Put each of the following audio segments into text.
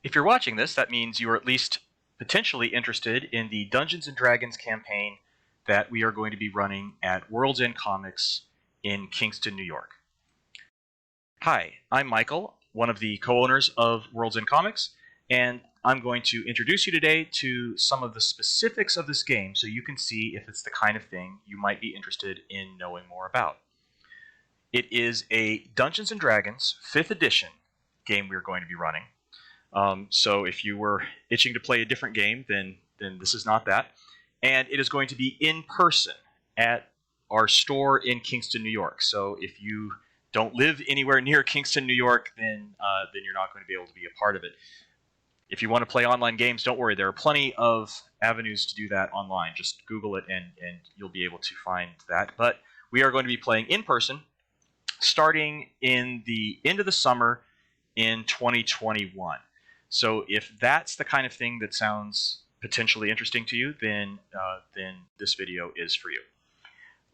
If you're watching this, that means you are at least potentially interested in the Dungeons & Dragons campaign that we are going to be running at World's End Comics in Kingston, New York. Hi, I'm Michael, one of the co-owners of World's End Comics, and I'm going to introduce you today to some of the specifics of this game so you can see if it's the kind of thing you might be interested in knowing more about. It is a Dungeons & Dragons 5th edition game we're going to be running. So if you were itching to play a different game, then this is not that. And it is going to be in person at our store in Kingston, New York. So if you don't live anywhere near Kingston, New York, then you're not going to be able to be a part of it. If you want to play online games, don't worry. There are plenty of avenues to do that online. Just Google it and you'll be able to find that. But we are going to be playing in person starting in the end of the summer in 2021. So if that's the kind of thing that sounds potentially interesting to you, then this video is for you.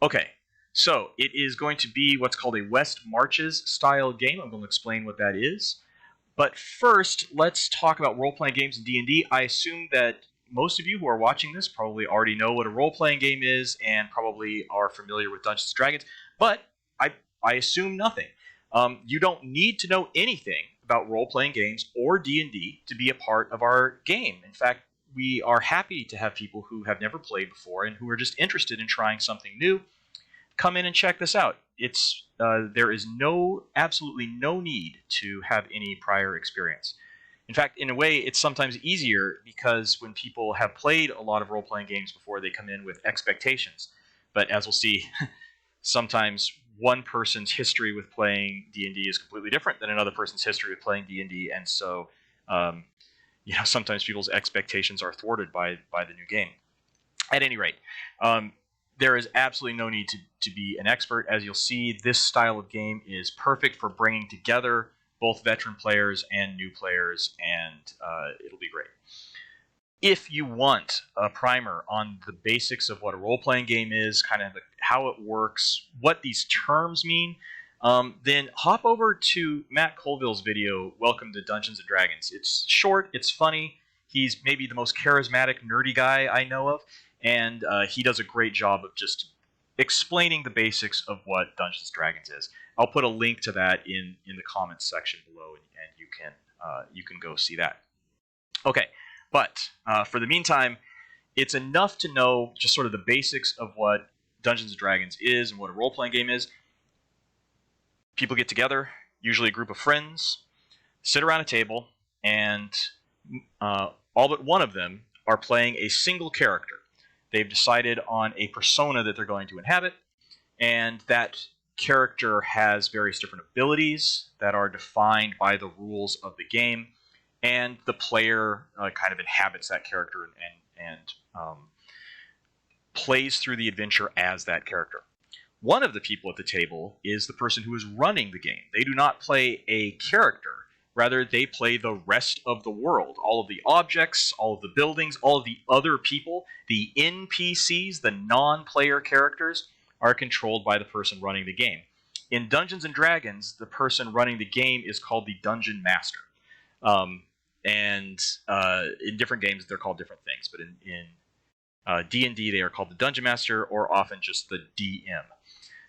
Okay, so it is going to be what's called a West Marches style game. I'm going to explain what that is. But first, let's talk about role-playing games in D&D. I assume that most of you who are watching this probably already know what a role-playing game is and probably are familiar with Dungeons & Dragons, but I assume nothing. You don't need to know anything about role-playing games or D&D to be a part of our game. In fact, we are happy to have people who have never played before and who are just interested in trying something new come in and check this out. There is absolutely no need to have any prior experience. In fact, in a way, it's sometimes easier because when people have played a lot of role-playing games before, they come in with expectations. But as we'll see, sometimes one person's history with playing D&D is completely different than another person's history with playing D&D, and so sometimes people's expectations are thwarted by the new game. At any rate, there is absolutely no need to be an expert. As you'll see, this style of game is perfect for bringing together both veteran players and new players, and it'll be great. If you want a primer on the basics of what a role-playing game is, kind of how it works, what these terms mean, then hop over to Matt Colville's video, Welcome to Dungeons & Dragons. It's short, it's funny, he's maybe the most charismatic, nerdy guy I know of, and he does a great job of just explaining the basics of what Dungeons & Dragons is. I'll put a link to that in the comments section below, and you can go see that. Okay. But for the meantime, it's enough to know just sort of the basics of what Dungeons & Dragons is and what a role-playing game is. People get together, usually a group of friends, sit around a table, and all but one of them are playing a single character. They've decided on a persona that they're going to inhabit, and that character has various different abilities that are defined by the rules of the game. And the player kind of inhabits that character and plays through the adventure as that character. One of the people at the table is the person who is running the game. They do not play a character. Rather, they play the rest of the world. All of the objects, all of the buildings, all of the other people, the NPCs, the non-player characters, are controlled by the person running the game. In Dungeons & Dragons, the person running the game is called the Dungeon Master. And in different games, they're called different things. But in D&D, they are called the Dungeon Master, or often just the DM.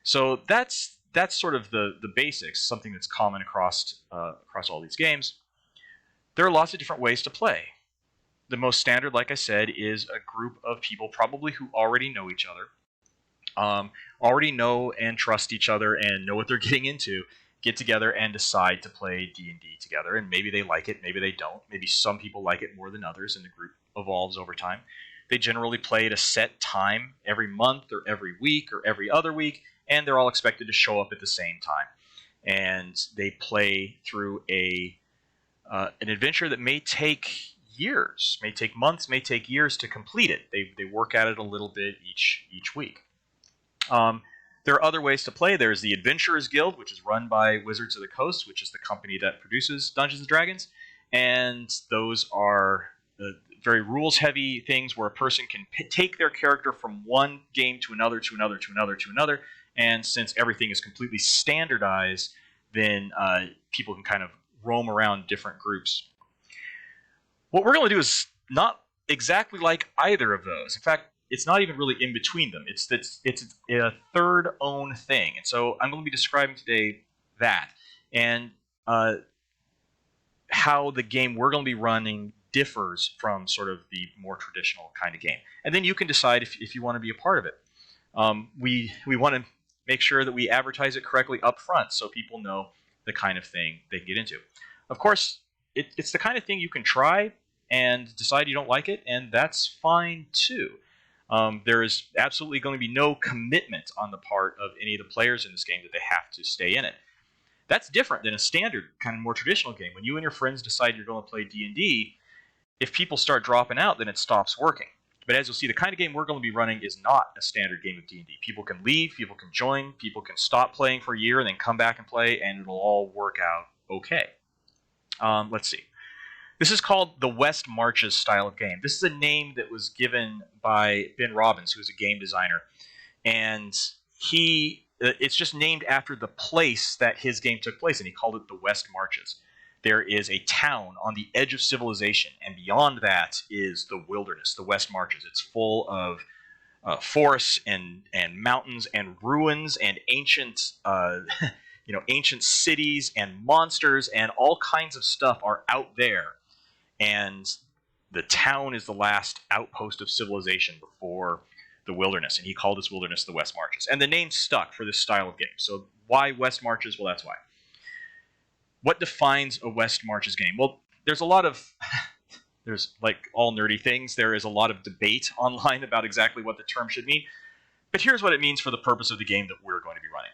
So that's sort of the basics, something that's common across all these games. There are lots of different ways to play. The most standard, like I said, is a group of people probably who already know each other, already know and trust each other and know what they're getting into, get together and decide to play D&D together, and maybe they like it, maybe they don't. Maybe some people like it more than others, and the group evolves over time. They generally play at a set time every month or every week or every other week, and they're all expected to show up at the same time. And they play through an adventure that may take years, may take months, may take years to complete it. They work at it a little bit each week. There are other ways to play. There's the Adventurers Guild, which is run by Wizards of the Coast, which is the company that produces Dungeons & Dragons. And those are very rules-heavy things where a person can take their character from one game to another, to another, to another, to another. And since everything is completely standardized, then people can kind of roam around different groups. What we're going to do is not exactly like either of those. In fact, it's not even really in between them. It's a third own thing. And so I'm going to be describing today that and how the game we're going to be running differs from sort of the more traditional kind of game. And then you can decide if you want to be a part of it. We want to make sure that we advertise it correctly up front so people know the kind of thing they can get into. Of course, it's the kind of thing you can try and decide you don't like it, and that's fine too. There is absolutely going to be no commitment on the part of any of the players in this game that they have to stay in it. That's different than a standard kind of more traditional game. When you and your friends decide you're going to play D&D, if people start dropping out, then it stops working. But as you'll see, the kind of game we're going to be running is not a standard game of D&D. People can leave, people can join, people can stop playing for a year and then come back and play, and it'll all work out okay. Let's see. This is called the West Marches style of game. This is a name that was given by Ben Robbins, who is a game designer. And it's just named after the place that his game took place in. He called it the West Marches. There is a town on the edge of civilization, and beyond that is the wilderness, the West Marches. It's full of forests and mountains and ruins and ancient ancient cities and monsters, and all kinds of stuff are out there. And the town is the last outpost of civilization before the wilderness, and he called this wilderness the West Marches. And the name stuck for this style of game. So why West Marches? Well, that's why. What defines a West Marches game? Well, there's a lot of, there's like all nerdy things, there is a lot of debate online about exactly what the term should mean. But here's what it means for the purpose of the game that we're going to be running.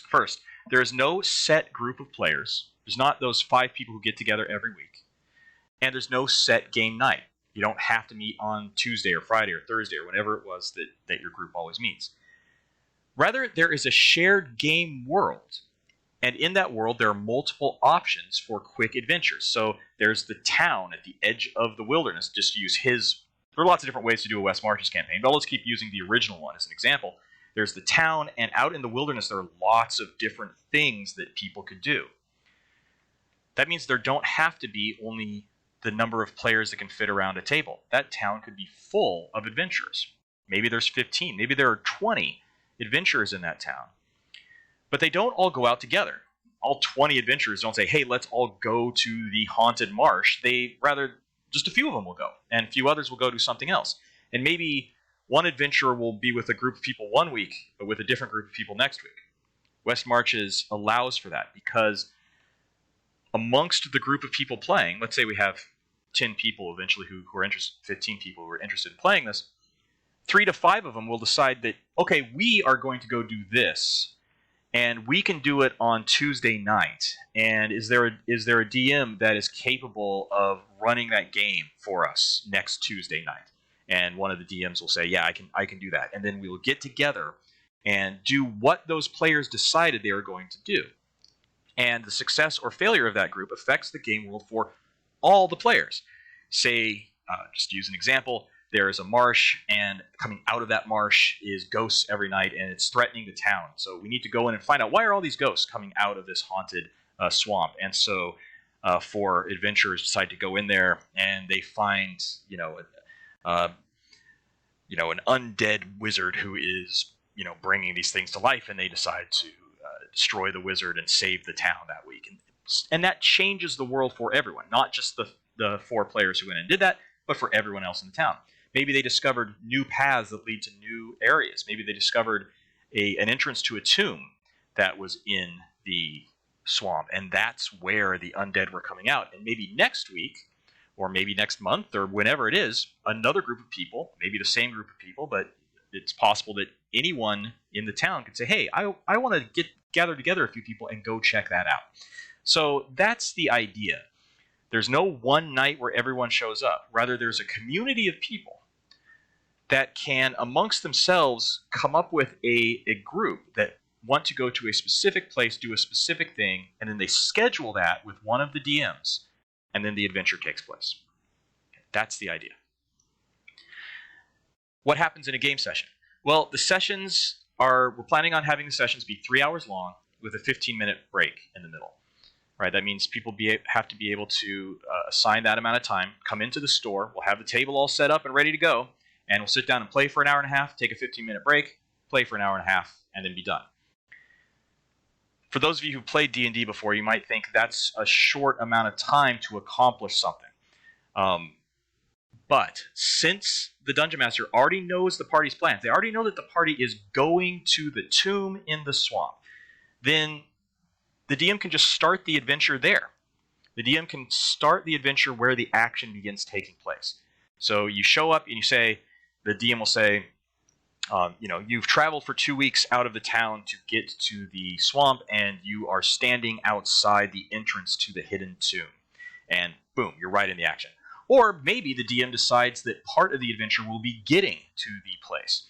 First, there is no set group of players. There's not those 5 people who get together every week. And there's no set game night. You don't have to meet on Tuesday or Friday or Thursday or whenever it was that your group always meets. Rather, there is a shared game world. And in that world, there are multiple options for quick adventures. So there's the town at the edge of the wilderness. Just use there are lots of different ways to do a West Marches campaign, but let's keep using the original one as an example. There's the town, and out in the wilderness, there are lots of different things that people could do. That means there don't have to be only the number of players that can fit around a table. That town could be full of adventurers. Maybe there's 15. Maybe there are 20 adventurers in that town. But they don't all go out together. All 20 adventurers don't say, hey, let's all go to the haunted marsh. Just a few of them will go, and a few others will go do something else. And maybe one adventurer will be with a group of people one week, but with a different group of people next week. West Marches allows for that because amongst the group of people playing, let's say we have 10 people eventually who are interested, 15 people who are interested in playing this, 3 to 5 of them will decide that, okay, we are going to go do this, and we can do it on Tuesday night. And is there a DM that is capable of running that game for us next Tuesday night? And one of the DMs will say, yeah, I can do that. And then we will get together and do what those players decided they were going to do. And the success or failure of that group affects the game world for all the players. Say, just to use an example, there is a marsh, and coming out of that marsh is ghosts every night, and it's threatening the town. So we need to go in and find out, why are all these ghosts coming out of this haunted swamp? And so 4 adventurers decide to go in there, and they find, an undead wizard who is, bringing these things to life, and they decide to destroy the wizard and save the town that week. And that changes the world for everyone, not just the 4 players who went and did that, but for everyone else in the town. Maybe they discovered new paths that lead to new areas. Maybe they discovered an entrance to a tomb that was in the swamp, and that's where the undead were coming out. And maybe next week, or maybe next month, or whenever it is, another group of people, maybe the same group of people, but it's possible that anyone in the town could say, hey, I want to gather together a few people and go check that out. So that's the idea. There's no one night where everyone shows up. Rather, there's a community of people that can, amongst themselves, come up with a group that want to go to a specific place, do a specific thing, and then they schedule that with one of the DMs, and then the adventure takes place. That's the idea. What happens in a game session? Well, the sessions we're planning on having the sessions be 3 hours long with a 15-minute break in the middle. right? That means people have to be able to assign that amount of time, come into the store, we'll have the table all set up and ready to go, and we'll sit down and play for an hour and a half, take a 15-minute break, play for an hour and a half, and then be done. For those of you who played D&D before, you might think that's a short amount of time to accomplish something. But since the Dungeon Master already knows the party's plans, they already know that the party is going to the tomb in the swamp, then the DM can just start the adventure there. The DM can start the adventure where the action begins taking place. So you show up and you say, the DM will say, you've traveled for 2 weeks out of the town to get to the swamp, and you are standing outside the entrance to the hidden tomb. And boom, you're right in the action. Or maybe the DM decides that part of the adventure will be getting to the place.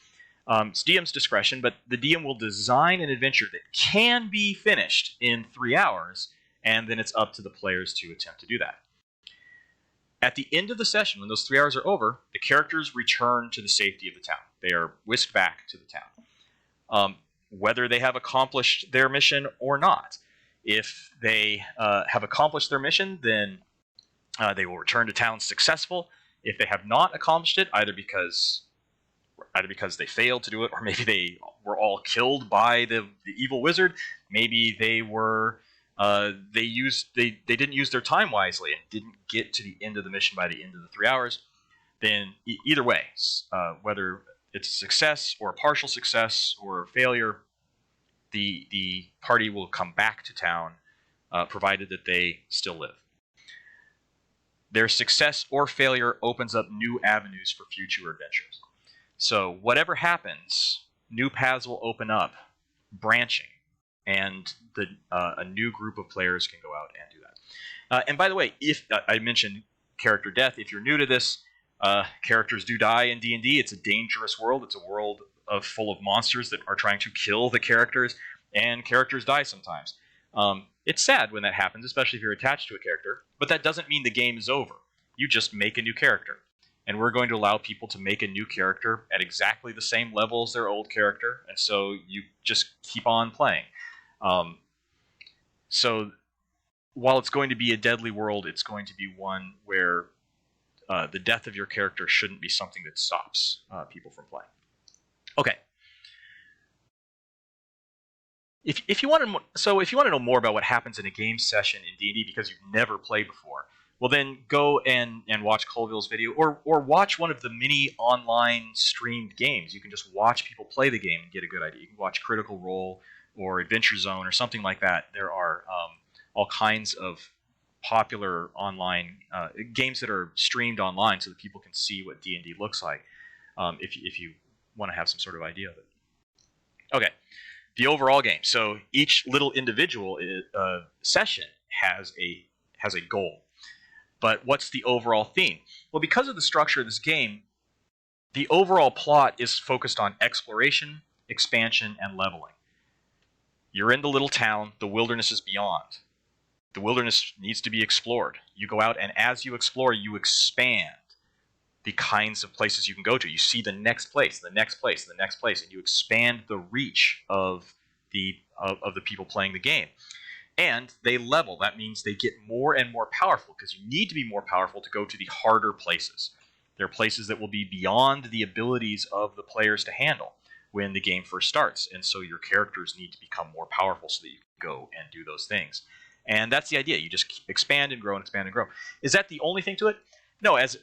It's DM's discretion, but the DM will design an adventure that can be finished in 3 hours, and then it's up to the players to attempt to do that. At the end of the session, when those 3 hours are over, the characters return to the safety of the town. They are whisked back to the town. Whether they have accomplished their mission or not. If they have accomplished their mission, then they will return to town successful. If they have not accomplished it, either because they failed to do it, or maybe they were all killed by the evil wizard, maybe they were they didn't use their time wisely and didn't get to the end of the mission by the end of the 3 hours, then either way, whether it's a success or a partial success or a failure, the party will come back to town, provided that they still live. Their success or failure opens up new avenues for future adventures. So whatever happens, new paths will open up, branching, and a new group of players can go out and do that. And by the way, if I mentioned character death, if you're new to this, characters do die in D&D. It's a dangerous world. It's a world full of monsters that are trying to kill the characters, and characters die sometimes. It's sad when that happens, especially if you're attached to a character, but that doesn't mean the game is over. You just make a new character. And we're going to allow people to make a new character at exactly the same level as their old character, and so you just keep on playing. So while it's going to be a deadly world, it's going to be one where the death of your character shouldn't be something that stops people from playing. Okay. If you want to know more about what happens in a game session in D&D because you've never played before, well then go and watch Colville's video, or watch one of the many online streamed games. You can just watch people play the game and get a good idea. You can watch Critical Role or Adventure Zone or something like that. There are all kinds of popular online games that are streamed online so that people can see what D&D looks like if you want to have some sort of idea of it. Okay. The overall game. So each little individual session has a goal. But what's the overall theme? Well, because of the structure of this game, the overall plot is focused on exploration, expansion, and leveling. You're in the little town. The wilderness is beyond. The wilderness needs to be explored. You go out, and as you explore, you expand the kinds of places you can go to. You see the next place, the next place, the next place, and you expand the reach of the people playing the game. And they level. That means they get more and more powerful, because you need to be more powerful to go to the harder places. There are places that will be beyond the abilities of the players to handle when the game first starts, and so your characters need to become more powerful so that you can go and do those things. And that's the idea. You just expand and grow and expand and grow. Is that the only thing to it? No, as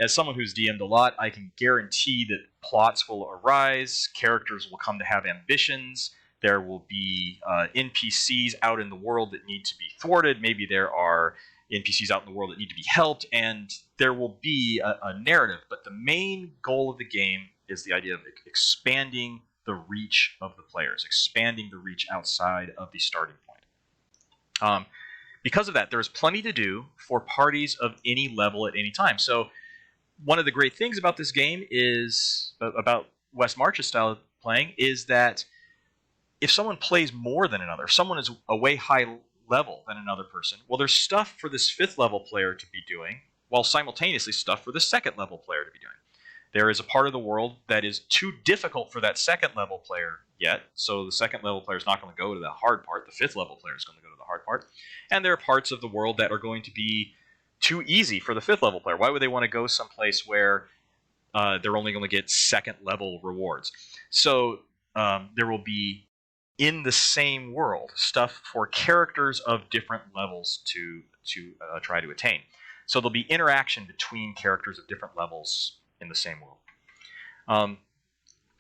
someone who's DM'd a lot, I can guarantee that plots will arise, characters will come to have ambitions, there will be NPCs out in the world that need to be thwarted, maybe there are NPCs out in the world that need to be helped, and there will be a narrative. But the main goal of the game is the idea of expanding the reach of the players, expanding the reach outside of the starting point. Because of that, there's plenty to do for parties of any level at any time. So one of the great things about this game is, about Wes March's style of playing, is that if someone plays more than another, if someone is a way high level than another person, well, there's stuff for this 5th level player to be doing, while simultaneously stuff for the 2nd level player to be doing. There is a part of the world that is too difficult for that 2nd level player yet, so the 2nd level player is not going to go to the hard part, the 5th level player is going to go to the hard hard part. And there are parts of the world that are going to be too easy for the 5th level player. Why would they want to go someplace where they're only going to get 2nd level rewards? So there will be, in the same world, stuff for characters of different levels to try to attain. So there'll be interaction between characters of different levels in the same world.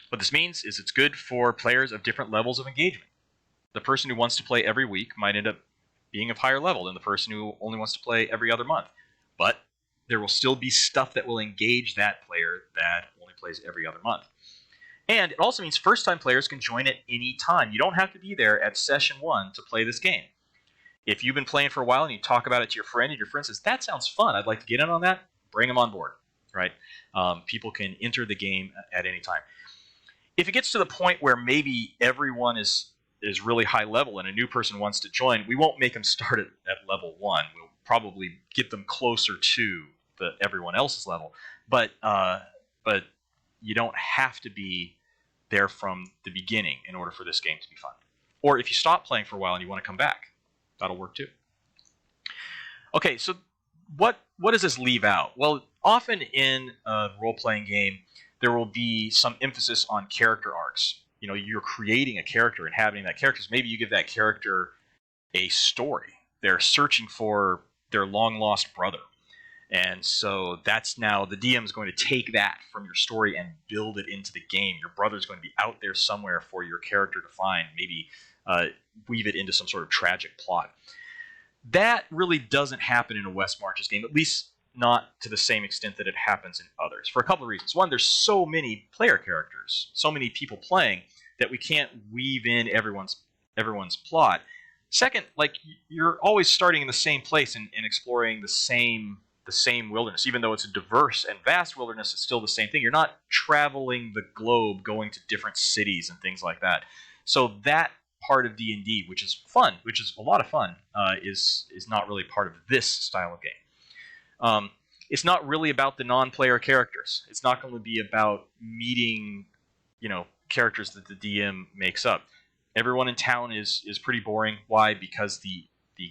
What this means is it's good for players of different levels of engagement. The person who wants to play every week might end up being of higher level than the person who only wants to play every other month. But there will still be stuff that will engage that player that only plays every other month. And it also means first-time players can join at any time. You don't have to be there at session 1 to play this game. If you've been playing for a while and you talk about it to your friend, and your friend says, that sounds fun, I'd like to get in on that, bring them on board, right? People can enter the game at any time. If it gets to the point where maybe everyone is really high level and a new person wants to join, we won't make them start at level 1. We'll probably get them closer to everyone else's level. But you don't have to be there from the beginning in order for this game to be fun. Or if you stop playing for a while and you want to come back, that'll work too. Okay, so what does this leave out? Well, often in a role-playing game, there will be some emphasis on character arcs. You know, you're creating a character, inhabiting that character. So maybe you give that character a story. They're searching for their long-lost brother. And so that's now, the DM is going to take that from your story and build it into the game. Your brother's going to be out there somewhere for your character to find, maybe weave it into some sort of tragic plot. That really doesn't happen in a West Marches game, at least not to the same extent that it happens in others, for a couple of reasons. One, there's so many player characters, so many people playing, that we can't weave in everyone's plot. Second, like, you're always starting in the same place and exploring the same wilderness. Even though it's a diverse and vast wilderness, it's still the same thing. You're not traveling the globe, going to different cities and things like that. So that part of D&D, which is fun, which is a lot of fun, is not really part of this style of game. It's not really about the non-player characters. It's not going to be about meeting, characters that the DM makes up. Everyone in town is pretty boring. Why? Because the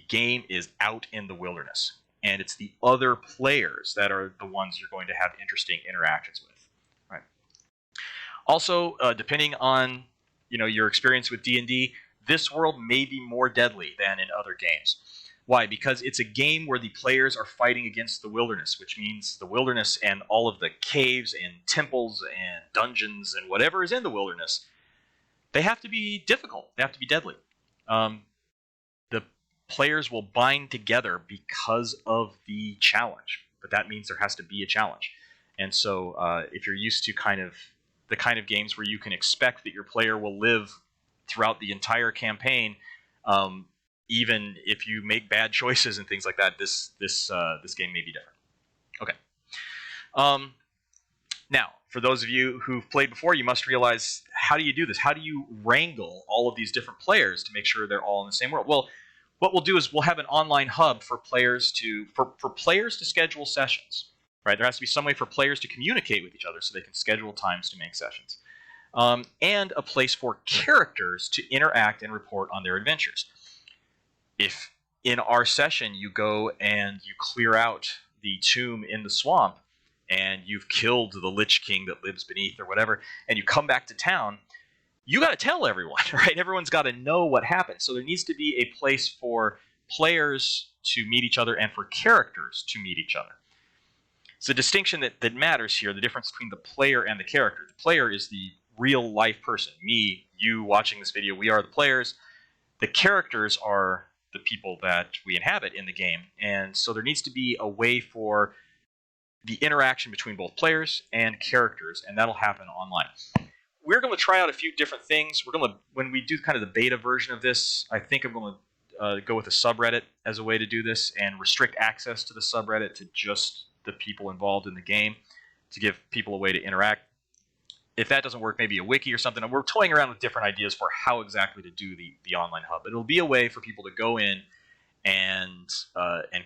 game is out in the wilderness, and it's the other players that are the ones you're going to have interesting interactions with. Right. Also, depending on your experience with D&D, this world may be more deadly than in other games. Why? Because it's a game where the players are fighting against the wilderness, which means the wilderness and all of the caves and temples and dungeons and whatever is in the wilderness, they have to be difficult. They have to be deadly. The players will bind together because of the challenge, but that means there has to be a challenge. And so if you're used to the kind of games where you can expect that your player will live throughout the entire campaign, even if you make bad choices and things like that, this game may be different. Okay. Now, for those of you who've played before, you must realize, how do you do this? How do you wrangle all of these different players to make sure they're all in the same world? Well, what we'll do is we'll have an online hub for players to schedule sessions. Right? There has to be some way for players to communicate with each other so they can schedule times to make sessions. And a place for characters to interact and report on their adventures. If in our session you go and you clear out the tomb in the swamp and you've killed the Lich King that lives beneath or whatever, and you come back to town, you got to tell everyone, right? Everyone's got to know what happened. So there needs to be a place for players to meet each other and for characters to meet each other. It's a distinction that matters here, the difference between the player and the character. The player is the real life person. Me, you watching this video, we are the players. The characters are the people that we inhabit in the game. And so there needs to be a way for the interaction between both players and characters, and that'll happen online. We're going to try out a few different things. When we do kind of the beta version of this, I think I'm going to go with a subreddit as a way to do this and restrict access to the subreddit to just the people involved in the game to give people a way to interact. If that doesn't work, maybe a wiki or something. And we're toying around with different ideas for how exactly to do the online hub. It'll be a way for people to go in and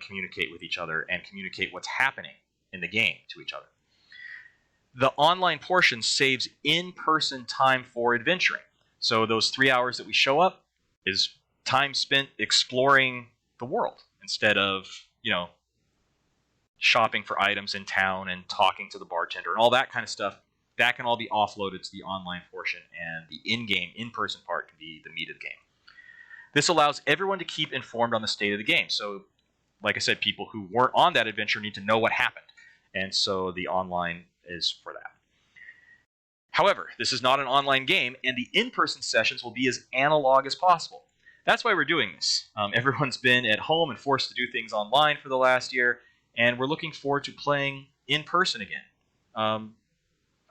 communicate with each other and communicate what's happening in the game to each other. The online portion saves in-person time for adventuring. So those 3 hours that we show up is time spent exploring the world instead of, shopping for items in town and talking to the bartender and all that kind of stuff. That can all be offloaded to the online portion, and the in-game, in-person part can be the meat of the game. This allows everyone to keep informed on the state of the game. So, like I said, people who weren't on that adventure need to know what happened, and so the online is for that. However, this is not an online game, and the in-person sessions will be as analog as possible. That's why we're doing this. Everyone's been at home and forced to do things online for the last year, and we're looking forward to playing in person again.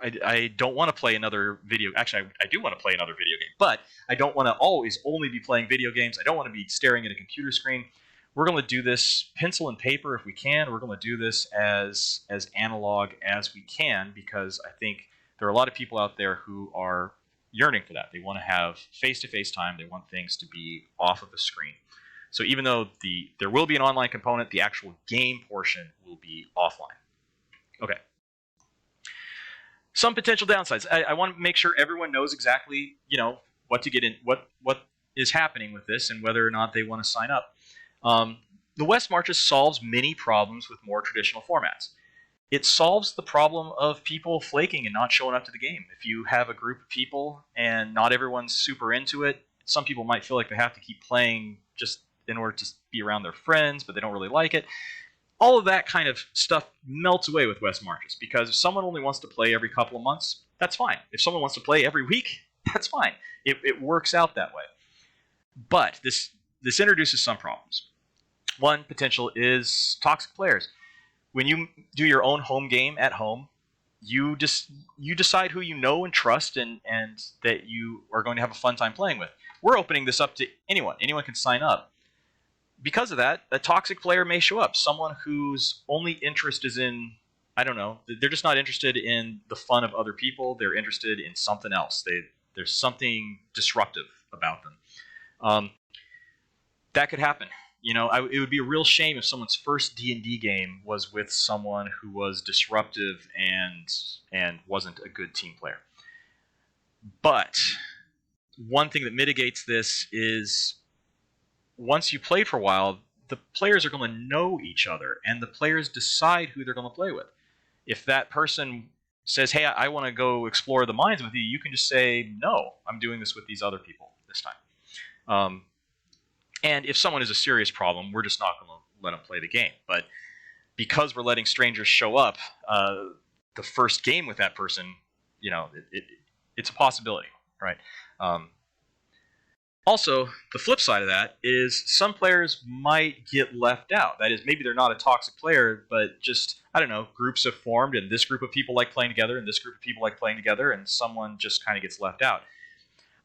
I don't want to play another video. Actually, I do want to play another video game, but I don't want to always only be playing video games. I don't want to be staring at a computer screen. We're going to do this pencil and paper if we can. We're going to do this as analog as we can, because I think there are a lot of people out there who are yearning for that. They want to have face-to-face time. They want things to be off of the screen. So even though there will be an online component, the actual game portion will be offline. Okay. Some potential downsides. I want to make sure everyone knows exactly, what to get in, what is happening with this, and whether or not they want to sign up. The West Marches solves many problems with more traditional formats. It solves the problem of people flaking and not showing up to the game. If you have a group of people and not everyone's super into it, some people might feel like they have to keep playing just in order to be around their friends, but they don't really like it. All of that kind of stuff melts away with West Marches, because if someone only wants to play every couple of months, that's fine. If someone wants to play every week, that's fine. It works out that way. But this introduces some problems. One potential is toxic players. When you do your own home game at home, you decide who you know and trust and that you are going to have a fun time playing with. We're opening this up to anyone. Anyone can sign up. Because of that, a toxic player may show up. Someone whose only interest is in, they're just not interested in the fun of other people. They're interested in something else. There's something disruptive about them. That could happen. It would be a real shame if someone's first D&D game was with someone who was disruptive and wasn't a good team player. But one thing that mitigates this is, once you play for a while, the players are going to know each other, and the players decide who they're going to play with. If that person says, hey, I want to go explore the mines with you, you can just say, no, I'm doing this with these other people this time. And if someone is a serious problem, we're just not going to let them play the game. But because we're letting strangers show up, the first game with that person, it's a possibility, right? Also, the flip side of that is some players might get left out. That is, maybe they're not a toxic player, but just, groups have formed, and this group of people like playing together, and this group of people like playing together, and someone just kind of gets left out.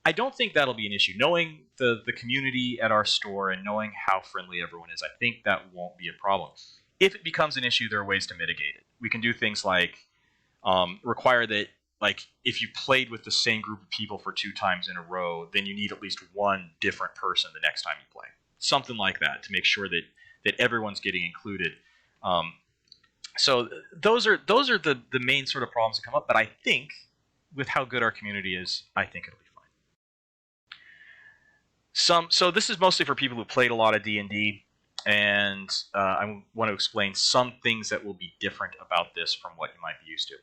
I don't think that'll be an issue. Knowing the community at our store and knowing how friendly everyone is, I think that won't be a problem. If it becomes an issue, there are ways to mitigate it. We can do things like require that, if you played with the same group of people for 2 times in a row, then you need at least one different person the next time you play. Something like that to make sure that everyone's getting included. So those are the main sort of problems that come up. But I think with how good our community is, I think it'll be fine. So this is mostly for people who played a lot of D&D, and I want to explain some things that will be different about this from what you might be used to.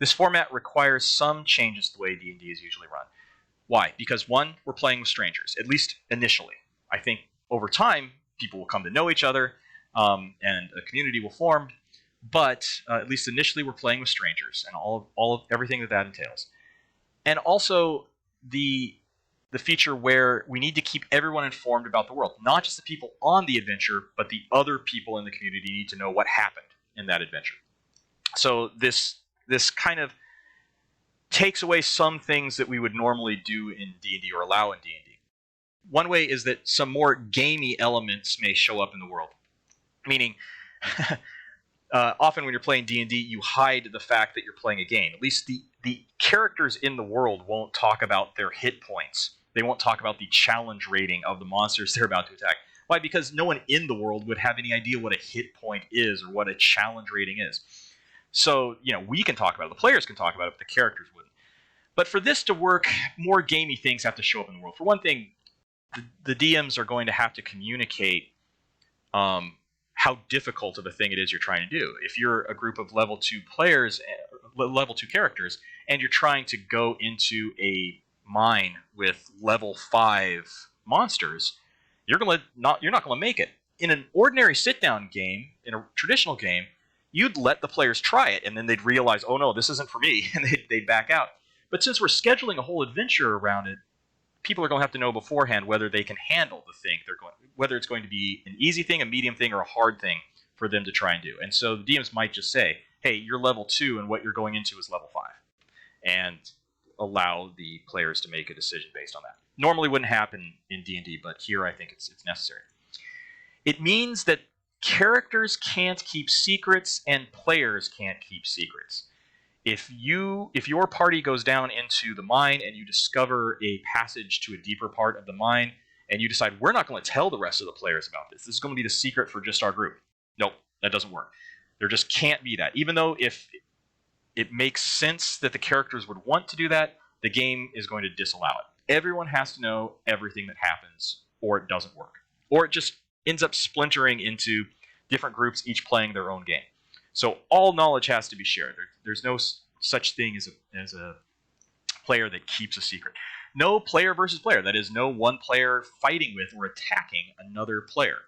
This format requires some changes to the way D&D is usually run. Why? Because one, we're playing with strangers, at least initially. I think over time, people will come to know each other, and a community will form. But at least initially, we're playing with strangers, and all of everything that entails. And also the feature where we need to keep everyone informed about the world, not just the people on the adventure, but the other people in the community need to know what happened in that adventure. So this kind of takes away some things that we would normally do in D&D or allow in D&D. One way is that some more gamey elements may show up in the world. Meaning, often when you're playing D&D, you hide the fact that you're playing a game. At least the characters in the world won't talk about their hit points. They won't talk about the challenge rating of the monsters they're about to attack. Why? Because no one in the world would have any idea what a hit point is or what a challenge rating is. So, we can talk about it. The players can talk about it, but the characters wouldn't. But for this to work, more gamey things have to show up in the world. For one thing, the DMs are going to have to communicate how difficult of a thing it is you're trying to do. If you're a group of level 2 players, level 2 characters, and you're trying to go into a mine with level 5 monsters, you're not going to make it. In an ordinary sit-down game, in a traditional game, you'd let the players try it, and then they'd realize, oh no, this isn't for me, and they'd back out. But since we're scheduling a whole adventure around it, people are going to have to know beforehand whether they can handle the thing they're going, whether it's going to be an easy thing, a medium thing, or a hard thing for them to try and do. And so the DMs might just say, hey, you're level 2 and what you're going into is level 5, and allow the players to make a decision based on that. Normally wouldn't happen in D&D, but here I think it's necessary. It means that characters can't keep secrets and players can't keep secrets. If your party goes down into the mine and you discover a passage to a deeper part of the mine, and you decide, we're not going to tell the rest of the players about this. This is going to be the secret for just our group. Nope, that doesn't work. There just can't be that. Even though if it makes sense that the characters would want to do that, the game is going to disallow it. Everyone has to know everything that happens, or it doesn't work. Or it just ends up splintering into different groups, each playing their own game. So all knowledge has to be shared. There's no such thing as a player that keeps a secret. No player versus player. That is, no one player fighting with or attacking another player.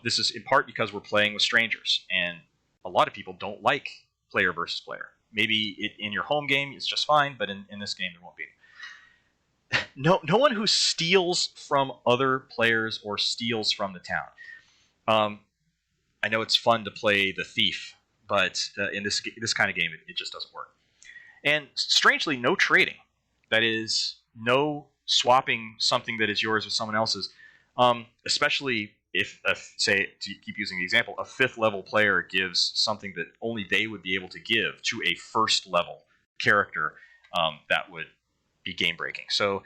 This is in part because we're playing with strangers, and a lot of people don't like player versus player. Maybe in your home game it's just fine, but in this game there won't be. No one who steals from other players or steals from the town. I know it's fun to play the thief, but in this kind of game, it just doesn't work. And strangely, no trading. That is, no swapping something that is yours with someone else's. Especially if, say, to keep using the example, a 5th level player gives something that only they would be able to give to a 1st level character, that would be game breaking. So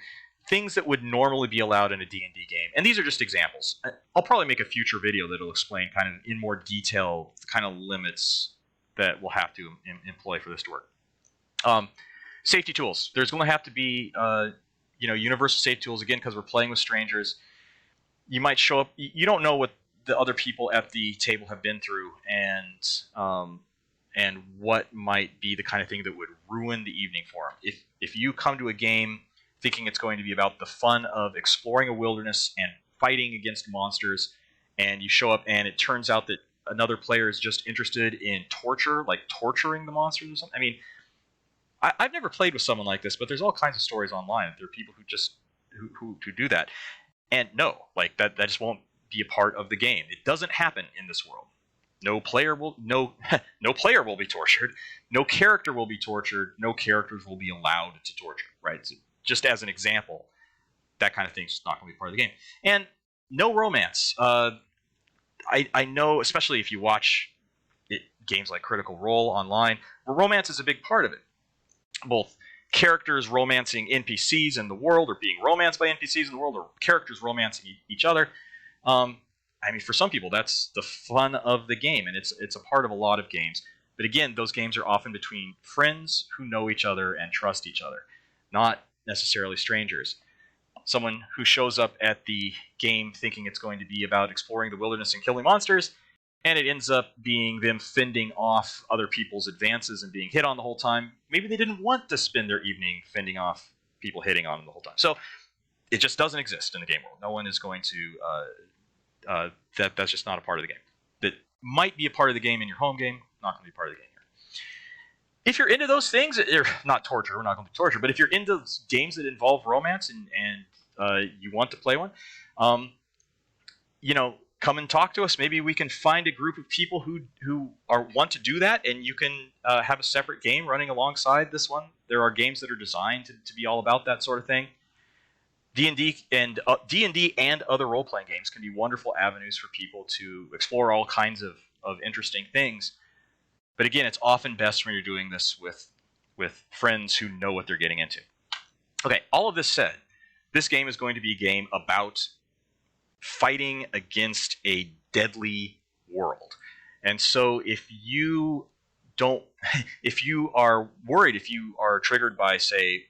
things that would normally be allowed in a D&D game, and these are just examples. I'll probably make a future video that'll explain kind of in more detail the kind of limits that we'll have to employ for this to work. Safety tools. There's going to have to be universal safety tools, again, because we're playing with strangers. You might show up, you don't know what the other people at the table have been through, and what might be the kind of thing that would ruin the evening for them. If you come to a game thinking it's going to be about the fun of exploring a wilderness and fighting against monsters, and you show up and it turns out that another player is just interested in torture, like torturing the monsters or something. I mean, I've never played with someone like this, but there's all kinds of stories online. There are people who just who do that. And no, like that just won't be a part of the game. It doesn't happen in this world. No player will be tortured. No character will be tortured. No characters will be allowed to torture. Right? So just as an example, that kind of thing's not going to be part of the game. And no romance. I know, especially if you watch games like Critical Role online, where romance is a big part of it. Both characters romancing NPCs in the world, or being romanced by NPCs in the world, or characters romancing each other. I mean, for some people, that's the fun of the game, and it's a part of a lot of games. But again, those games are often between friends who know each other and trust each other, not necessarily strangers. Someone who shows up at the game thinking it's going to be about exploring the wilderness and killing monsters, and it ends up being them fending off other people's advances and being hit on the whole time. Maybe they didn't want to spend their evening fending off people hitting on them the whole time. So it just doesn't exist in the game world. No one is going to... that's just not a part of the game. That might be a part of the game in your home game, not going to be part of the game here. If you're into those things, not torture, we're not going to do torture, but if you're into games that involve romance and you want to play one, come and talk to us. Maybe we can find a group of people who want to do that, and you can have a separate game running alongside this one. There are games that are designed to be all about that sort of thing. D&D and other role-playing games can be wonderful avenues for people to explore all kinds of interesting things. But again, it's often best when you're doing this with friends who know what they're getting into. Okay, all of this said, this game is going to be a game about fighting against a deadly world. And so if you are worried, if you are triggered by, say,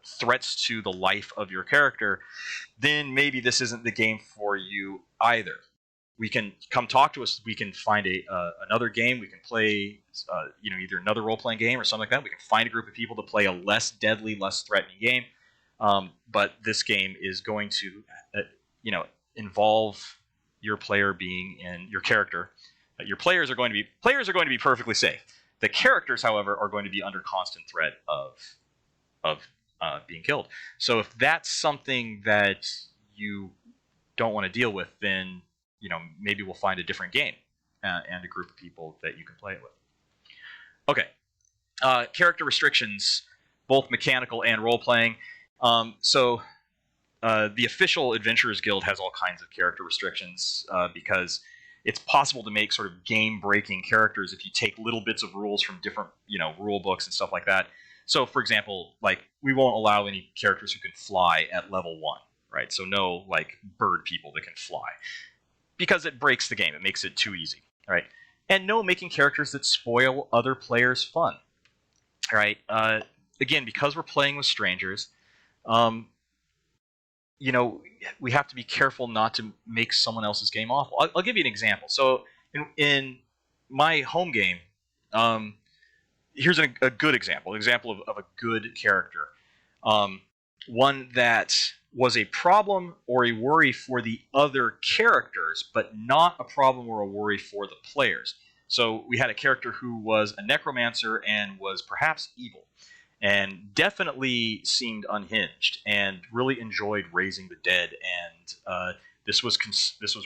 threats to the life of your character, then maybe this isn't the game for you either. We can come talk to us. We can find another game. We can play, either another role-playing game or something like that. We can find a group of people to play a less deadly, less threatening game. But this game is going to, involve your player being in your character. Your players are going to be perfectly safe. The characters, however, are going to be under constant threat of being killed. So if that's something that you don't want to deal with, then maybe we'll find a different game and a group of people that you can play it with. Okay, character restrictions, both mechanical and role-playing. So the official Adventurers Guild has all kinds of character restrictions because it's possible to make sort of game-breaking characters if you take little bits of rules from different rule books and stuff like that. So, for example, we won't allow any characters who can fly at level 1, right? So no bird people that can fly, because it breaks the game. It makes it too easy, right? And no making characters that spoil other players' fun, right? Again, because we're playing with strangers, we have to be careful not to make someone else's game awful. I'll give you an example. So in my home game, here's a good example, of a good character. One that was a problem or a worry for the other characters, but not a problem or a worry for the players. So we had a character who was a necromancer and was perhaps evil, and definitely seemed unhinged, and really enjoyed raising the dead. And this was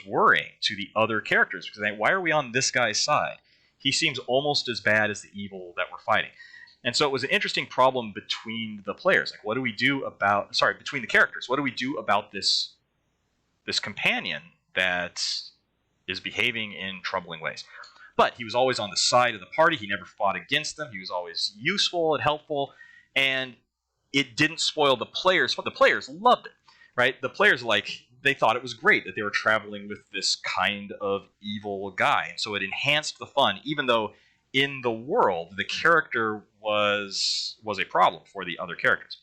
worrying to the other characters, because why are we on this guy's side? He seems almost as bad as the evil that we're fighting. And so it was an interesting problem between the players. What do we do about... Sorry, between the characters. What do we do about this companion that is behaving in troubling ways? But he was always on the side of the party. He never fought against them. He was always useful and helpful. And it didn't spoil the players. The players loved it, right? The players, they thought it was great that they were traveling with this kind of evil guy. And so it enhanced the fun, even though in the world the character was a problem for the other characters.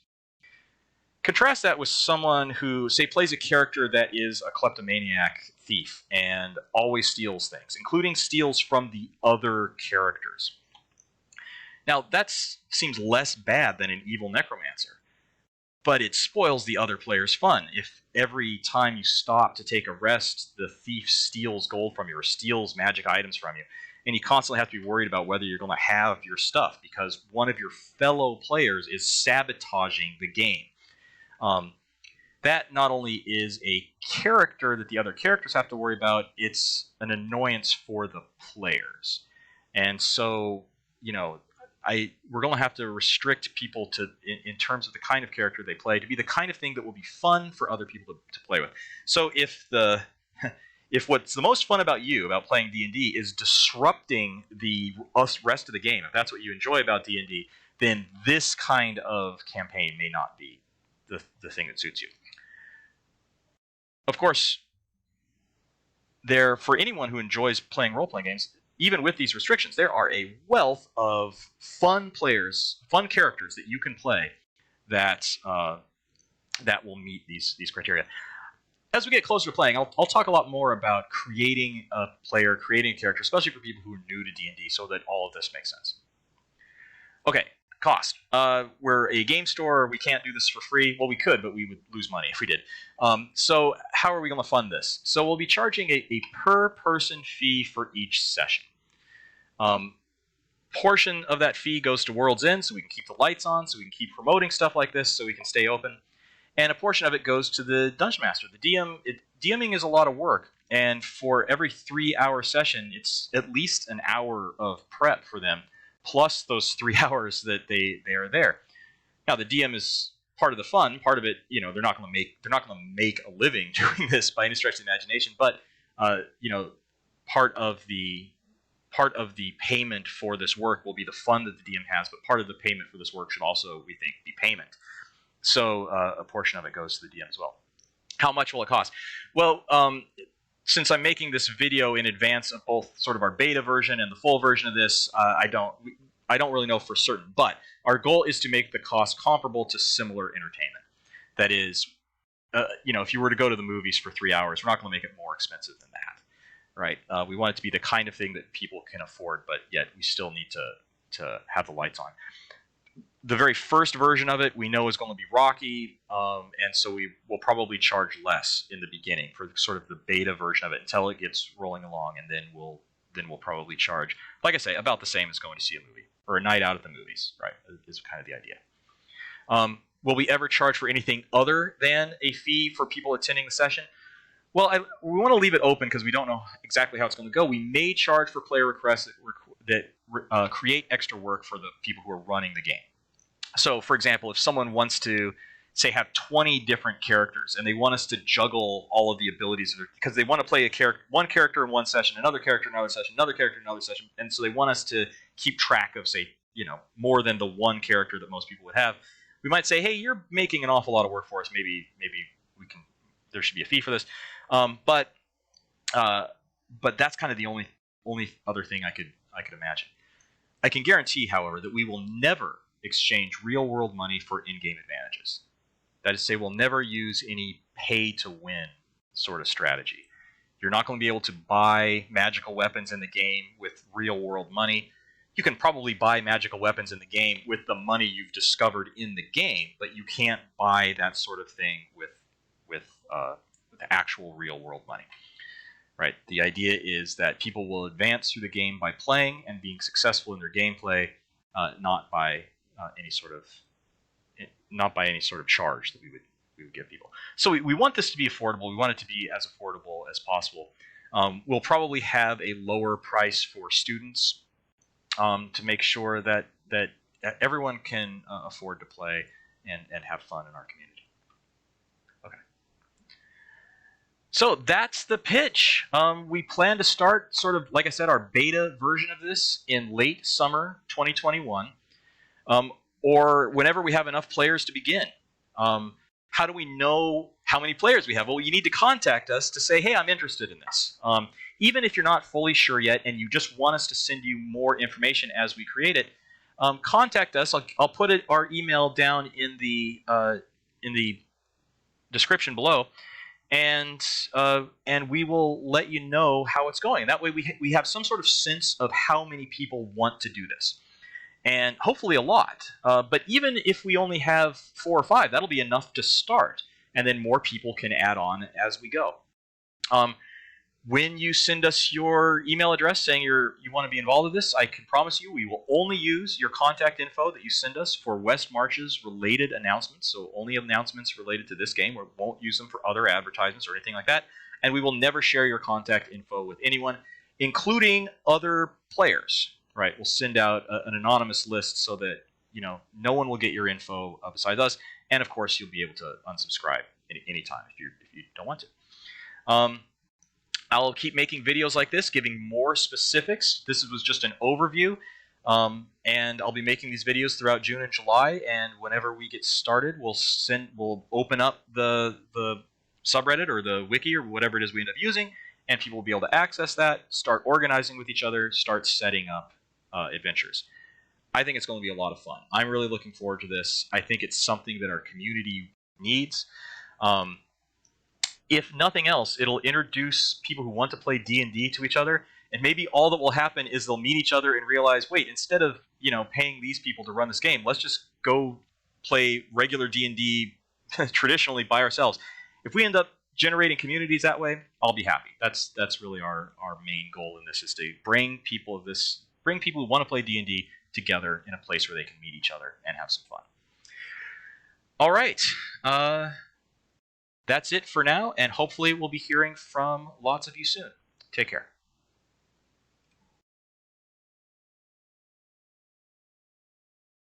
Contrast that with someone who, say, plays a character that is a kleptomaniac thief and always steals things, including steals from the other characters. Now, that seems less bad than an evil necromancer, but it spoils the other player's fun. If every time you stop to take a rest, the thief steals gold from you or steals magic items from you, and you constantly have to be worried about whether you're going to have your stuff because one of your fellow players is sabotaging the game. That not only is a character that the other characters have to worry about, it's an annoyance for the players. And so, we're going to have to restrict people to, in terms of the kind of character they play, to be the kind of thing that will be fun for other people to play with. So if what's the most fun about playing D&D is disrupting the rest of the game, if that's what you enjoy about D&D, then this kind of campaign may not be the thing that suits you. Of course, for anyone who enjoys playing role-playing games, even with these restrictions, there are a wealth of fun characters that you can play that will meet these criteria. As we get closer to playing, I'll talk a lot more about creating a character, especially for people who are new to D&D, so that all of this makes sense. Okay, cost. We're a game store. We can't do this for free. Well, we could, but we would lose money if we did. So how are we going to fund this? So we'll be charging a per-person fee for each session. Portion of that fee goes to World's End, so we can keep the lights on, so we can keep promoting stuff like this, so we can stay open. And a portion of it goes to the Dungeon Master. The DM. DMing is a lot of work, and for every 3-hour session, it's at least an hour of prep for them, plus those 3 hours that they are there. Now, the DM is part of the fun. Part of it, they're not going to make a living doing this by any stretch of the imagination. But part of the payment for this work will be the fun that the DM has. But part of the payment for this work should also, we think, be payment. So a portion of it goes to the DM as well. How much will it cost? Well, since I'm making this video in advance of both sort of our beta version and the full version of this, I don't really know for certain, but our goal is to make the cost comparable to similar entertainment. That is, if you were to go to the movies for 3 hours, we're not going to make it more expensive than that, right? We want it to be the kind of thing that people can afford, but yet we still need to have the lights on. The very first version of it we know is going to be rocky, and so we will probably charge less in the beginning for sort of the beta version of it until it gets rolling along, and then we'll probably charge, like I say, about the same as going to see a movie or a night out at the movies, right? Is kind of the idea. Will we ever charge for anything other than a fee for people attending the session? Well, we want to leave it open because we don't know exactly how it's going to go. We may charge for player requests that create extra work for the people who are running the game. So, for example, if someone wants to, say, have 20 different characters and they want us to juggle all of the abilities, because they want to play one character in one session, another character in another session, another character in another session, and so they want us to keep track of, say, more than the one character that most people would have, we might say, hey, you're making an awful lot of work for us. Maybe there should be a fee for this. But that's kind of the only other thing I could imagine. I can guarantee, however, that we will never exchange real-world money for in-game advantages. That is to say, we'll never use any pay-to-win sort of strategy. You're not going to be able to buy magical weapons in the game with real-world money. You can probably buy magical weapons in the game with the money you've discovered in the game, but you can't buy that sort of thing with actual real-world money. Right? The idea is that people will advance through the game by playing and being successful in their gameplay, not by any sort of charge that we would give people. So we want this to be affordable. We want it to be as affordable as possible. We'll probably have a lower price for students to make sure that everyone can afford to play and have fun in our community. Okay. So that's the pitch. We plan to start sort of, like I said, our beta version of this in late summer 2021. Or whenever we have enough players to begin. How do we know how many players we have? Well, you need to contact us to say, hey, I'm interested in this. Even if you're not fully sure yet and you just want us to send you more information as we create it, contact us. I'll put our email down in the description below, and we will let you know how it's going. That way we have some sort of sense of how many people want to do this. And hopefully a lot. But even if we only have 4 or 5, that'll be enough to start. And then more people can add on as we go. When you send us your email address saying you want to be involved with this, I can promise you we will only use your contact info that you send us for West March's related announcements. So only announcements related to this game. We won't use them for other advertisements or anything like that. And we will never share your contact info with anyone, including other players. Right, we'll send out an anonymous list so that no one will get your info besides us, and of course you'll be able to unsubscribe anytime if you don't want to. I'll keep making videos like this, giving more specifics. This was just an overview, and I'll be making these videos throughout June and July. And whenever we get started, we'll open up the subreddit or the wiki or whatever it is we end up using, and people will be able to access that, start organizing with each other, start setting up adventures. I think it's going to be a lot of fun. I'm really looking forward to this. I think it's something that our community needs. If nothing else, it'll introduce people who want to play D&D to each other, and maybe all that will happen is they'll meet each other and realize, wait, instead of paying these people to run this game, let's just go play regular D&D traditionally by ourselves. If we end up generating communities that way, I'll be happy. That's really our main goal in this, is to bring people who want to play D&D together in a place where they can meet each other and have some fun. All right. That's it for now, and hopefully we'll be hearing from lots of you soon. Take care.